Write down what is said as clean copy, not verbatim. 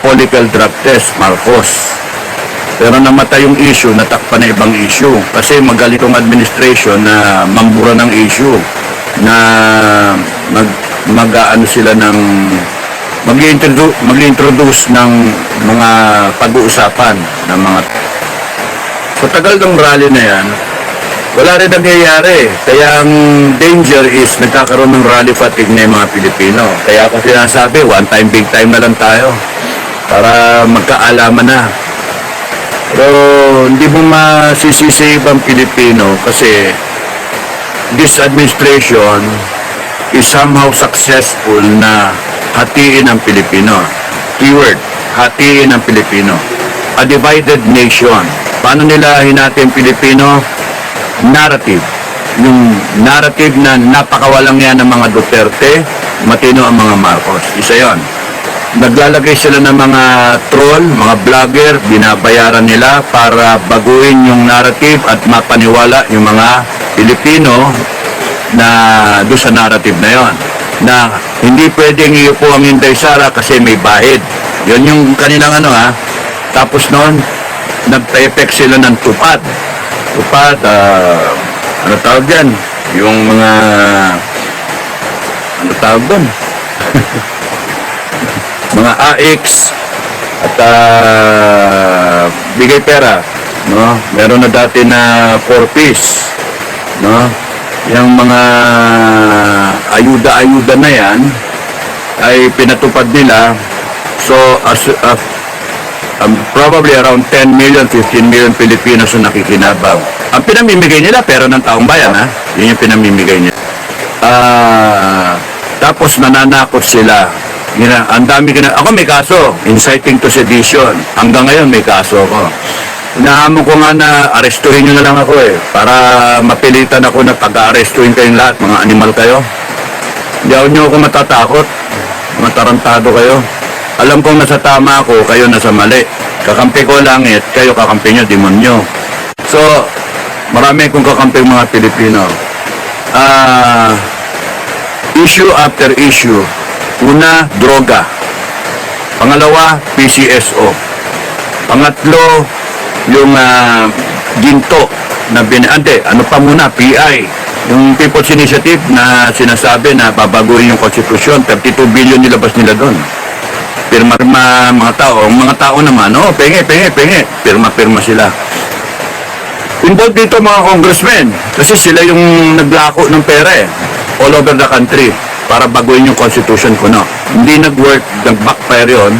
follicle drug test, Marcos. Pero namatay yung issue, natakpan na ibang issue. Kasi magaling tong administration na mambura ng issue na mag-ano sila ng mag-introduce ng mga pag-uusapan ng mga sa tagal ng rally na yan, wala rin nangyayari. Kaya ang danger is nagkakaroon ng rally fatigue na yung mga Pilipino. Kaya ako sinasabi, one time, big time na lang tayo para magkaalaman na. Pero hindi mo masisisi ang Pilipino kasi this administration is somehow successful na hatiin ang Pilipino. Keyword, hatiin ang Pilipino. A divided nation. Paano nila hinati ang Pilipino? Narrative. Yung narrative na napakawalang yan ng mga Duterte, matino ang mga Marcos. Isa yon. Naglalagay sila ng mga troll, mga vlogger, binabayaran nila para baguhin yung narrative at mapaniwala yung mga Pilipino na doon sa narrative na yon. Na hindi pwedeng iupo ang Inday Sara kasi may bahid. Yun yung kanilang Tapos noon, nagpa-effect sila ng tupad. Tupad, ano tawag yan? Yung mga, ano tawag doon? Mga AX at bigay pera, no? Meron na dati na 4-piece, no? Yung mga ayuda-ayuda na yan ay pinatupad nila. So probably around 10 million, 15 million Filipinos ang nakikinabang. Ang pinamimigay nila pera ng taong bayan, yun yung pinamimigay nila. Tapos nananakot sila. Ang dami ako may kaso, inciting to sedition. Hanggang ngayon may kaso ako. Inahamon ko nga na arestuhin nyo na lang ako para mapilitan ako na pag-arestuhin kayong lahat, mga animal kayo. Hindi nyo ako matatakot, matarantado kayo. Alam kong nasa tama ako, kayo nasa mali. Kakampi ko langit, kayo kakampi nyo, demonyo. So, marami kong kakampi mga Pilipino. Issue after issue. Una, droga. Pangalawa, PCSO. Pangatlo, yung ginto na ano pa muna, PI. Yung People's Initiative na sinasabi na babaguhin yung konstitusyon, 32 billion nilabas nila doon. Pirma mga tao. Ang mga tao naman, penge. Pirma sila. Involved dito mga congressmen kasi sila yung naglako ng pera all over the country para baguhin yung constitution ko, no. Hindi nag-work, nag-backfire yun.